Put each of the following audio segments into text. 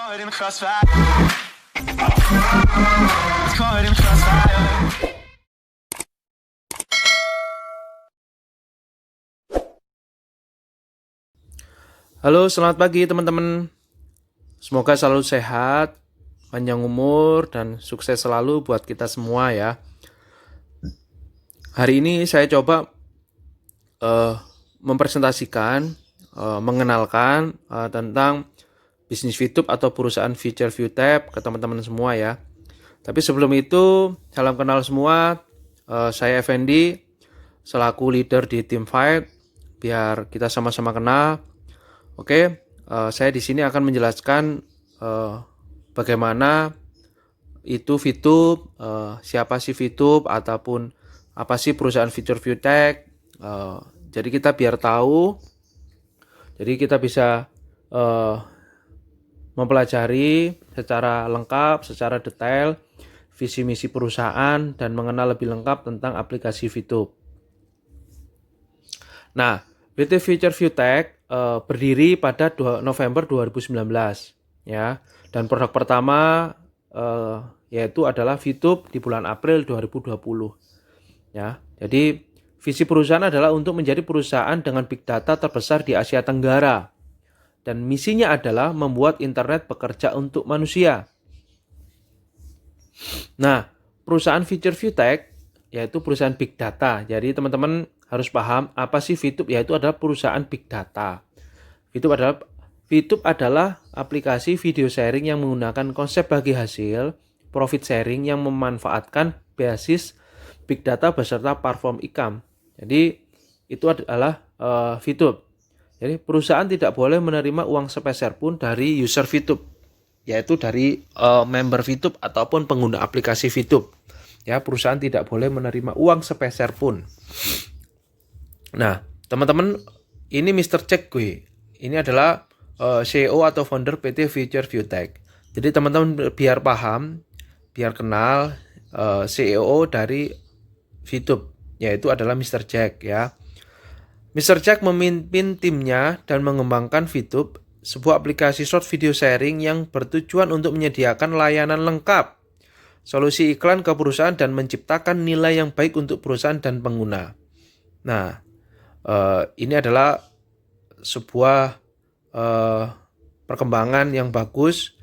caught in the crossfire. Caught in the crossfire. Halo, selamat pagi teman-teman. Semoga selalu sehat, panjang umur, dan sukses selalu buat kita semua ya. Hari ini saya coba mempresentasikan, mengenalkan tentang bisnis VTube atau perusahaan Future ViewTab ke teman-teman semua ya. Tapi sebelum itu, salam kenal semua. Saya Effendi, selaku leader di tim Fight, biar kita sama-sama kenal. Oke, saya di sini akan menjelaskan bagaimana itu VTube, siapa sih VTube, ataupun apa sih perusahaan Future ViewTab. Jadi kita biar tahu, jadi kita bisa mempelajari secara lengkap, secara detail visi misi perusahaan dan mengenal lebih lengkap tentang aplikasi VTube. Nah, PT Future ViewTab berdiri pada November 2019 ya, dan produk pertama yaitu adalah VTube di bulan April 2020 ya. Jadi visi perusahaan adalah untuk menjadi perusahaan dengan big data terbesar di Asia Tenggara, dan misinya adalah membuat internet bekerja untuk manusia. Nah, perusahaan Future ViewTab yaitu perusahaan big data. Jadi teman-teman harus paham apa sih VTube, yaitu adalah perusahaan big data. VTube adalah aplikasi video sharing yang menggunakan konsep bagi hasil, profit sharing yang memanfaatkan basis big data beserta platform income. Jadi itu adalah VTube. Jadi perusahaan tidak boleh menerima uang sepeser pun dari user VTube, yaitu dari member VTube ataupun pengguna aplikasi VTube. Ya, perusahaan tidak boleh menerima uang sepeser pun. Nah, teman-teman, ini Mr. Jack gue. Ini adalah CEO atau founder PT Future ViewTab. Jadi teman-teman biar paham, biar kenal CEO dari VTube, yaitu adalah Mr. Jack ya. Mr. Jack memimpin timnya dan mengembangkan VTube, sebuah aplikasi short video sharing yang bertujuan untuk menyediakan layanan lengkap, solusi iklan ke perusahaan, dan menciptakan nilai yang baik untuk perusahaan dan pengguna. Nah, ini adalah sebuah perkembangan yang bagus,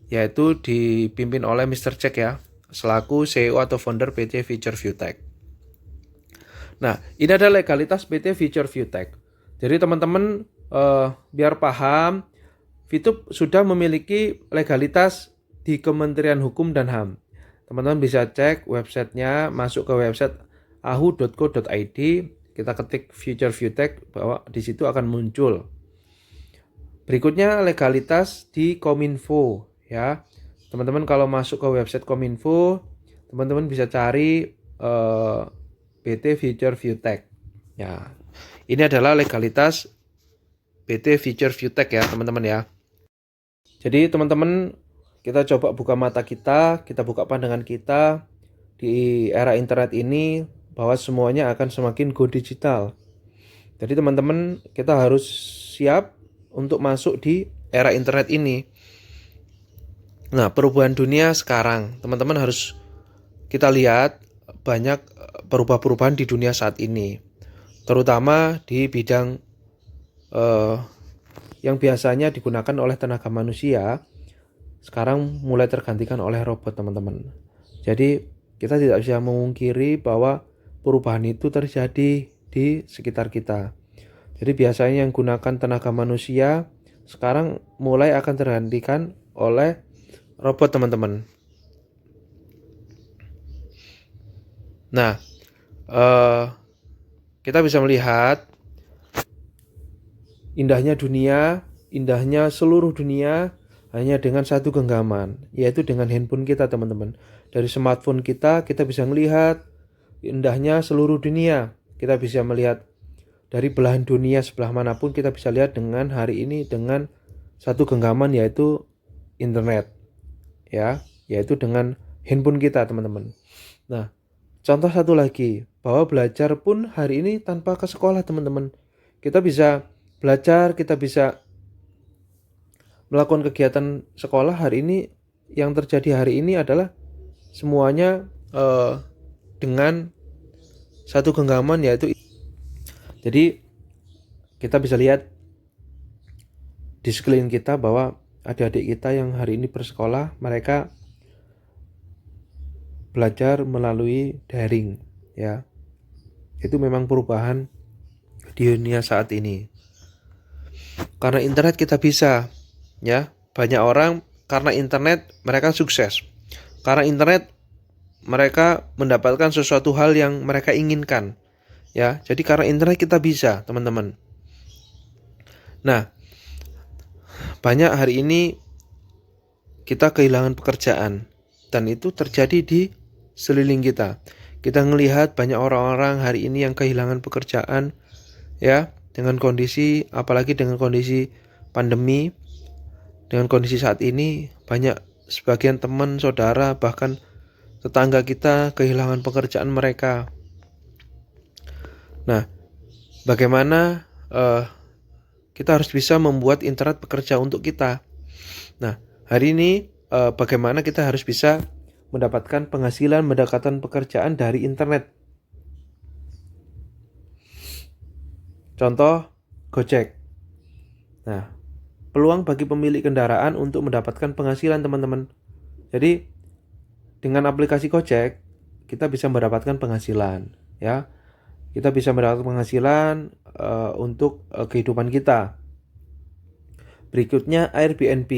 yaitu dipimpin oleh Mr. Jack ya, selaku CEO atau founder PT Future ViewTab. Nah, ini adalah legalitas PT Future ViewTab. Jadi teman-teman biar paham, VTube sudah memiliki legalitas di Kementerian Hukum dan HAM. Teman-teman bisa cek websitenya, masuk ke website ahu.co.id, kita ketik Future ViewTab, bahwa di situ akan muncul. Berikutnya legalitas di Kominfo ya. Teman-teman kalau masuk ke website Kominfo, teman-teman bisa cari PT Future ViewTab. Ya. Ini adalah legalitas PT Future ViewTab ya, teman-teman ya. Jadi teman-teman, kita coba buka mata kita buka pandangan kita di era internet ini, bahwa semuanya akan semakin go digital. Jadi teman-teman, kita harus siap untuk masuk di era internet ini. Nah, perubahan dunia sekarang, teman-teman harus kita lihat banyak perubahan-perubahan di dunia saat ini, terutama di bidang yang biasanya digunakan oleh tenaga manusia, sekarang mulai tergantikan oleh robot, teman-teman. Jadi kita tidak bisa memungkiri bahwa perubahan itu terjadi di sekitar kita. Jadi biasanya yang gunakan tenaga manusia sekarang mulai akan tergantikan oleh robot, teman-teman. Nah, kita bisa melihat indahnya dunia, indahnya seluruh dunia hanya dengan satu genggaman, yaitu dengan handphone kita, teman-teman. Dari smartphone kita bisa melihat indahnya seluruh dunia. Kita bisa melihat dari belahan dunia sebelah manapun, kita bisa lihat dengan hari ini dengan satu genggaman, yaitu internet ya, yaitu dengan handphone kita, teman-teman. Nah, contoh satu lagi, bahwa belajar pun hari ini tanpa ke sekolah, teman-teman. Kita bisa belajar, kita bisa melakukan kegiatan sekolah hari ini, yang terjadi hari ini adalah semuanya dengan satu genggaman, yaitu jadi kita bisa lihat di sekeliling kita bahwa adik-adik kita yang hari ini bersekolah, mereka belajar melalui daring, ya. Itu memang perubahan di dunia saat ini. Karena internet kita bisa, ya. Banyak orang karena internet mereka sukses. Karena internet mereka mendapatkan sesuatu hal yang mereka inginkan, ya. Jadi karena internet kita bisa, teman-teman. Nah, banyak hari ini kita kehilangan pekerjaan, dan itu terjadi di seliling kita. Kita melihat banyak orang-orang hari ini yang kehilangan pekerjaan, ya, dengan kondisi, apalagi dengan kondisi pandemi, dengan kondisi saat ini, banyak sebagian teman, saudara, bahkan tetangga kita kehilangan pekerjaan mereka. Nah, bagaimana kita harus bisa membuat internet bekerja untuk kita. Nah, hari ini bagaimana kita harus bisa mendapatkan penghasilan, mendapatkan pekerjaan dari internet. Contoh, Gojek. Nah, peluang bagi pemilik kendaraan untuk mendapatkan penghasilan, teman-teman. Jadi, dengan aplikasi Gojek, kita bisa mendapatkan penghasilan, ya. Kita bisa mendapatkan penghasilan untuk kehidupan kita. Berikutnya, Airbnb.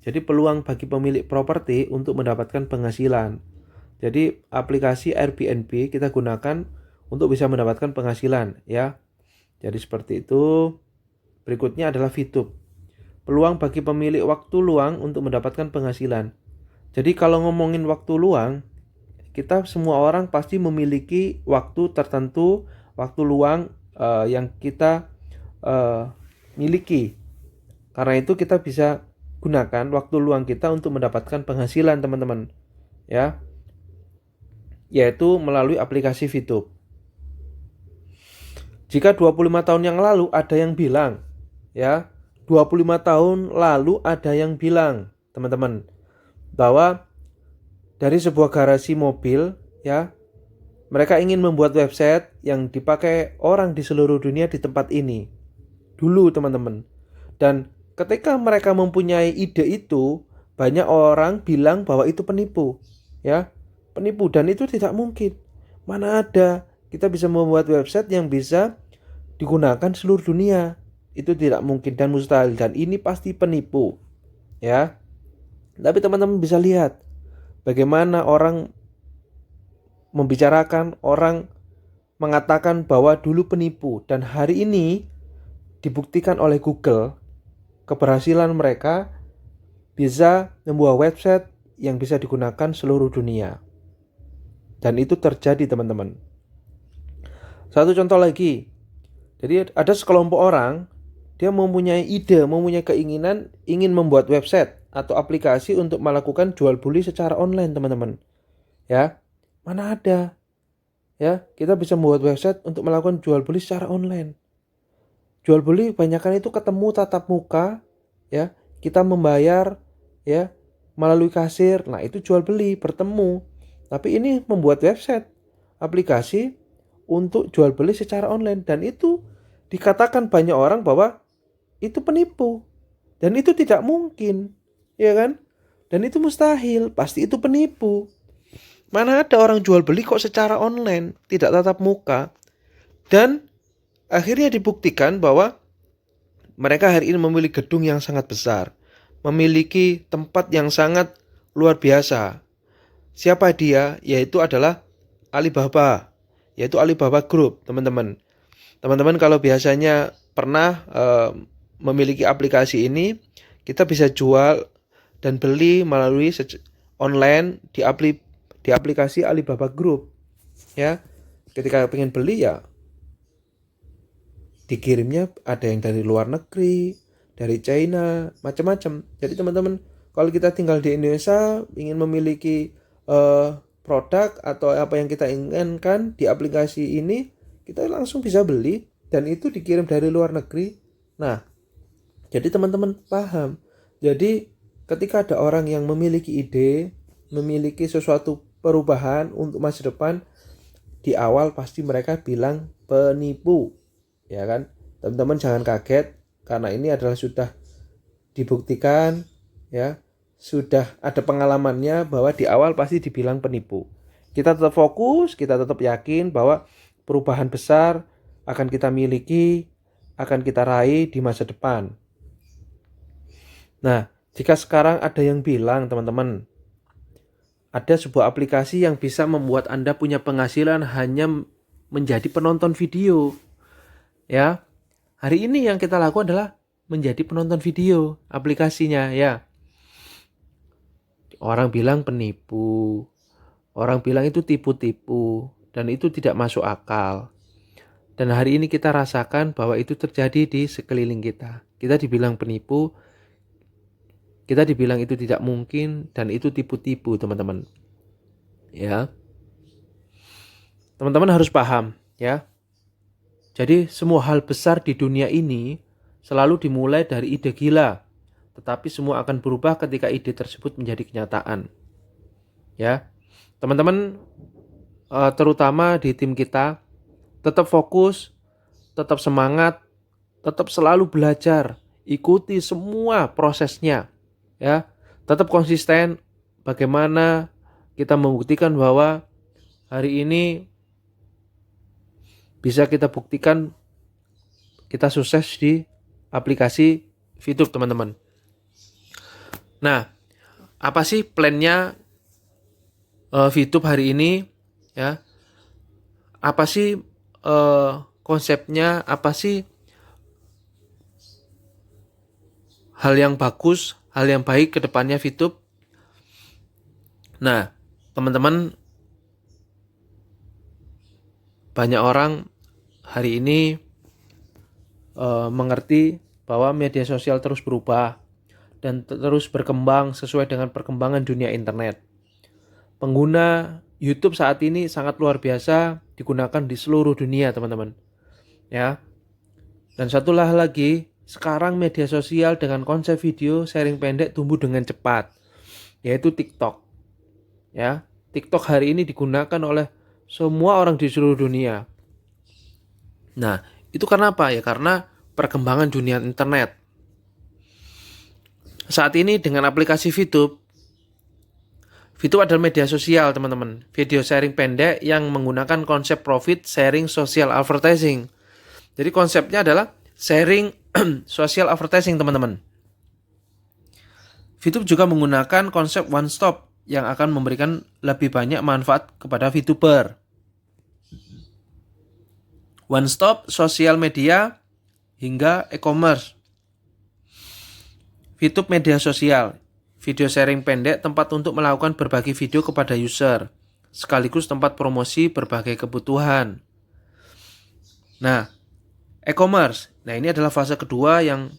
Jadi peluang bagi pemilik properti untuk mendapatkan penghasilan. Jadi aplikasi Airbnb kita gunakan untuk bisa mendapatkan penghasilan, ya. Jadi seperti itu. Berikutnya adalah VTube. Peluang bagi pemilik waktu luang untuk mendapatkan penghasilan. Jadi kalau ngomongin waktu luang, kita semua orang pasti memiliki waktu tertentu, waktu luang yang kita miliki. Karena itu kita bisa gunakan waktu luang kita untuk mendapatkan penghasilan, teman-teman, ya, yaitu melalui aplikasi VTube. Jika 25 tahun yang lalu ada yang bilang, ya, 25 tahun lalu ada yang bilang, teman-teman, bahwa dari sebuah garasi mobil, ya, mereka ingin membuat website yang dipakai orang di seluruh dunia di tempat ini. Dulu, teman-teman. Dan ketika mereka mempunyai ide itu, banyak orang bilang bahwa itu penipu, ya, penipu, dan itu tidak mungkin. Mana ada kita bisa membuat website yang bisa digunakan seluruh dunia? Itu tidak mungkin dan mustahil, dan ini pasti penipu, ya. Tapi teman-teman bisa lihat bagaimana orang membicarakan, orang mengatakan bahwa dulu penipu, dan hari ini dibuktikan oleh Google keberhasilan mereka bisa membuat website yang bisa digunakan seluruh dunia. Dan itu terjadi, teman-teman. Satu contoh lagi. Jadi ada sekelompok orang, dia mempunyai ide, mempunyai keinginan ingin membuat website atau aplikasi untuk melakukan jual beli secara online, teman-teman. Ya, mana ada, ya, kita bisa membuat website untuk melakukan jual beli secara online. Jual beli banyakkan itu ketemu tatap muka, ya, kita membayar, ya, melalui kasir. Nah, itu jual beli, bertemu. Tapi ini membuat website, aplikasi untuk jual beli secara online, dan itu dikatakan banyak orang bahwa itu penipu. Dan itu tidak mungkin, ya kan? Dan itu mustahil, pasti itu penipu. Mana ada orang jual beli kok secara online, tidak tatap muka. Dan akhirnya dibuktikan bahwa mereka hari ini memiliki gedung yang sangat besar, memiliki tempat yang sangat luar biasa. Siapa dia? Yaitu adalah Alibaba, yaitu Alibaba Group, teman-teman. Teman-teman kalau biasanya pernah memiliki aplikasi ini, kita bisa jual dan beli melalui online di aplikasi Alibaba Group, ya. Ketika pengen beli, ya dikirimnya ada yang dari luar negeri, dari China, macam-macam. Jadi teman-teman, kalau kita tinggal di Indonesia ingin memiliki produk atau apa yang kita inginkan di aplikasi ini, kita langsung bisa beli dan itu dikirim dari luar negeri. Nah, jadi teman-teman paham. Jadi ketika ada orang yang memiliki ide, memiliki sesuatu perubahan untuk masa depan, di awal pasti mereka bilang penipu, ya kan? Teman-teman jangan kaget karena ini adalah sudah dibuktikan, ya, sudah ada pengalamannya bahwa di awal pasti dibilang penipu. Kita tetap fokus, kita tetap yakin bahwa perubahan besar akan kita miliki, akan kita raih di masa depan. Nah, jika sekarang ada yang bilang, teman-teman, ada sebuah aplikasi yang bisa membuat Anda punya penghasilan hanya menjadi penonton video. Ya, hari ini yang kita lakukan adalah menjadi penonton video aplikasinya, ya. Orang bilang penipu, orang bilang itu tipu-tipu, dan itu tidak masuk akal. Dan hari ini kita rasakan bahwa itu terjadi di sekeliling kita. Kita dibilang penipu, kita dibilang itu tidak mungkin, dan itu tipu-tipu, teman-teman. Ya, teman-teman harus paham, ya. Jadi semua hal besar di dunia ini selalu dimulai dari ide gila, tetapi semua akan berubah ketika ide tersebut menjadi kenyataan. Ya, teman-teman, terutama di tim kita, tetap fokus, tetap semangat, tetap selalu belajar, ikuti semua prosesnya. Ya, tetap konsisten. Bagaimana kita membuktikan bahwa hari ini bisa kita buktikan kita sukses di aplikasi VTube, teman-teman. Nah, apa sih plannya VTube hari ini? Ya, apa sih konsepnya? Apa sih hal yang bagus, hal yang baik ke depannya VTube? Nah, teman-teman, banyak orang hari ini mengerti bahwa media sosial terus berubah dan terus berkembang sesuai dengan perkembangan dunia internet. Pengguna YouTube saat ini sangat luar biasa digunakan di seluruh dunia, teman-teman. Ya. Dan satu hal lagi, sekarang media sosial dengan konsep video sharing pendek tumbuh dengan cepat, yaitu TikTok. Ya, TikTok hari ini digunakan oleh semua orang di seluruh dunia. Nah, itu karena apa ya? Karena perkembangan dunia internet. Saat ini dengan aplikasi VTube adalah media sosial, teman-teman. Video sharing pendek yang menggunakan konsep profit sharing social advertising. Jadi konsepnya adalah sharing social advertising, teman-teman. VTube juga menggunakan konsep one stop yang akan memberikan lebih banyak manfaat kepada VTuber. One stop, sosial media, hingga e-commerce. VTube media sosial, video sharing pendek, tempat untuk melakukan berbagi video kepada user, sekaligus tempat promosi berbagai kebutuhan. Nah, e-commerce. Nah, ini adalah fase kedua yang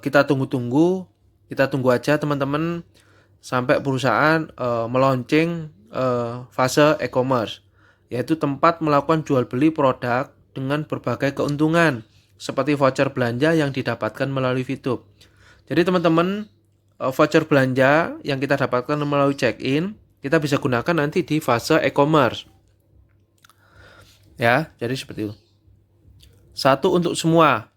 kita tunggu-tunggu. Kita tunggu aja, teman-teman, sampai perusahaan meluncing fase e-commerce, yaitu tempat melakukan jual beli produk dengan berbagai keuntungan seperti voucher belanja yang didapatkan melalui VTube. Jadi teman-teman, voucher belanja yang kita dapatkan melalui check-in kita bisa gunakan nanti di fase e-commerce. Ya, jadi seperti itu. Satu untuk semua.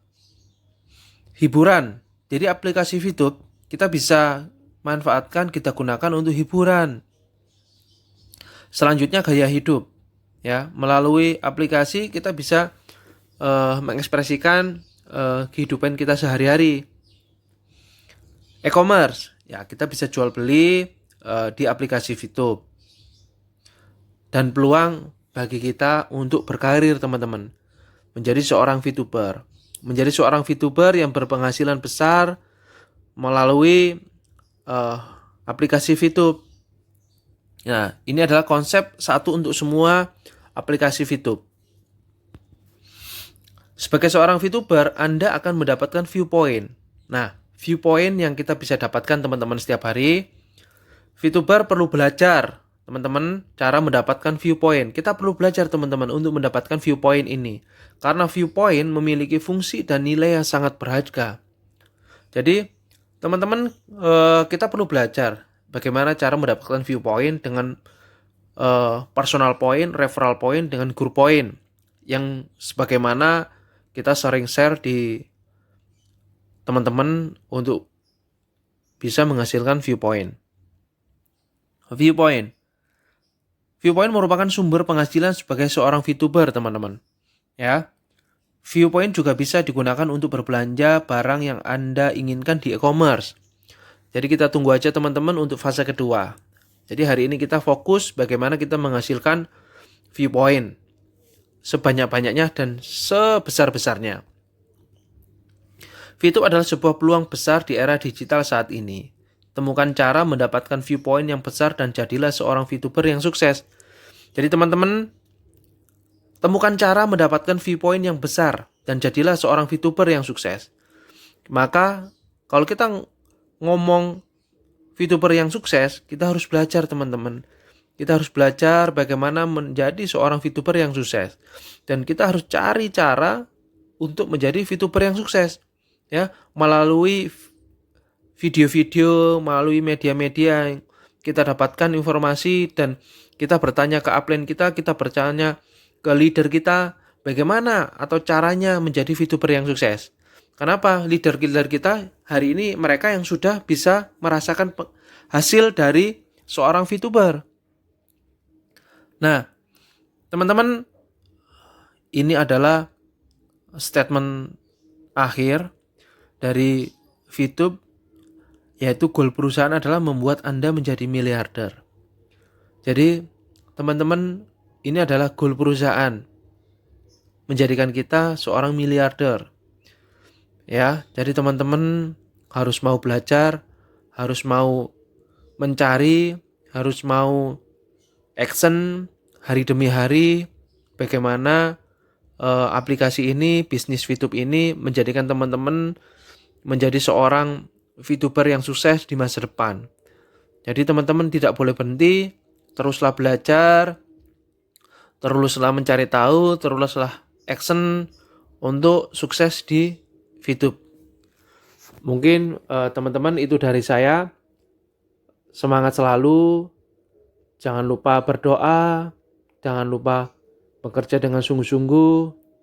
Hiburan. Jadi aplikasi VTube kita bisa manfaatkan, kita gunakan untuk hiburan. Selanjutnya gaya hidup. Ya, melalui aplikasi kita bisa mengekspresikan kehidupan kita sehari-hari. E-commerce, ya kita bisa jual beli di aplikasi VTube. Dan peluang bagi kita untuk berkarir, teman-teman, menjadi seorang VTuber. Menjadi seorang VTuber yang berpenghasilan besar melalui aplikasi VTube. Nah, ini adalah konsep satu untuk semua aplikasi VTube. Sebagai seorang VTuber, Anda akan mendapatkan viewpoint. Nah, viewpoint yang kita bisa dapatkan, teman-teman, setiap hari. VTuber perlu belajar, teman-teman, cara mendapatkan viewpoint. Kita perlu belajar, teman-teman, untuk mendapatkan viewpoint ini. Karena viewpoint memiliki fungsi dan nilai yang sangat berharga. Jadi, Teman-teman, kita perlu belajar bagaimana cara mendapatkan viewpoint dengan personal point, referral point, dengan group point yang sebagaimana kita sering share di teman-teman untuk bisa menghasilkan viewpoint. Viewpoint merupakan sumber penghasilan sebagai seorang VTuber, teman-teman. Ya. Viewpoint juga bisa digunakan untuk berbelanja barang yang Anda inginkan di e-commerce. Jadi kita tunggu aja teman-teman untuk fase kedua. Jadi hari ini kita fokus bagaimana kita menghasilkan viewpoint sebanyak-banyaknya dan sebesar-besarnya. VTube adalah sebuah peluang besar di era digital saat ini. Temukan cara mendapatkan viewpoint yang besar dan jadilah seorang VTuber yang sukses. Jadi teman-teman, temukan cara mendapatkan viewpoint yang besar dan jadilah seorang VTuber yang sukses. Maka kalau kita ngomong VTuber yang sukses, kita harus belajar teman-teman. Kita harus belajar bagaimana menjadi seorang VTuber yang sukses. Dan kita harus cari cara untuk menjadi VTuber yang sukses. Ya, melalui video-video, melalui media-media yang kita dapatkan informasi dan kita bertanya ke upline kita bertanya ke leader kita bagaimana atau caranya menjadi VTuber yang sukses. Kenapa? Leader-leader kita hari ini mereka yang sudah bisa merasakan hasil dari seorang VTuber. Nah, teman-teman, ini adalah statement akhir dari VTube, yaitu goal perusahaan adalah membuat Anda menjadi miliarder. Jadi, teman-teman, ini adalah goal perusahaan, menjadikan kita seorang miliarder. Ya, jadi teman-teman harus mau belajar, harus mau mencari, harus mau action hari demi hari, bagaimana aplikasi ini, bisnis VTube ini menjadikan teman-teman menjadi seorang VTuber yang sukses di masa depan. Jadi teman-teman tidak boleh berhenti, teruslah belajar, teruslah mencari tahu, teruslah action untuk sukses di VTube. Mungkin teman-teman itu dari saya. Semangat selalu, jangan lupa berdoa, jangan lupa bekerja dengan sungguh-sungguh,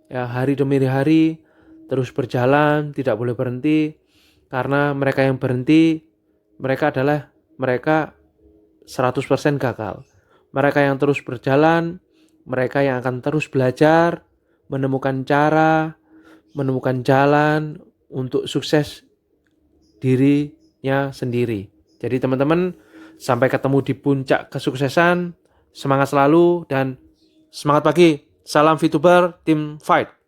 ya hari demi hari, terus berjalan, tidak boleh berhenti, karena mereka yang berhenti, mereka 100% gagal. Mereka yang terus berjalan, mereka yang akan terus belajar, menemukan cara, menemukan jalan untuk sukses dirinya sendiri. Jadi teman-teman, sampai ketemu di puncak kesuksesan, semangat selalu dan semangat pagi. Salam VTuber, Team Fight.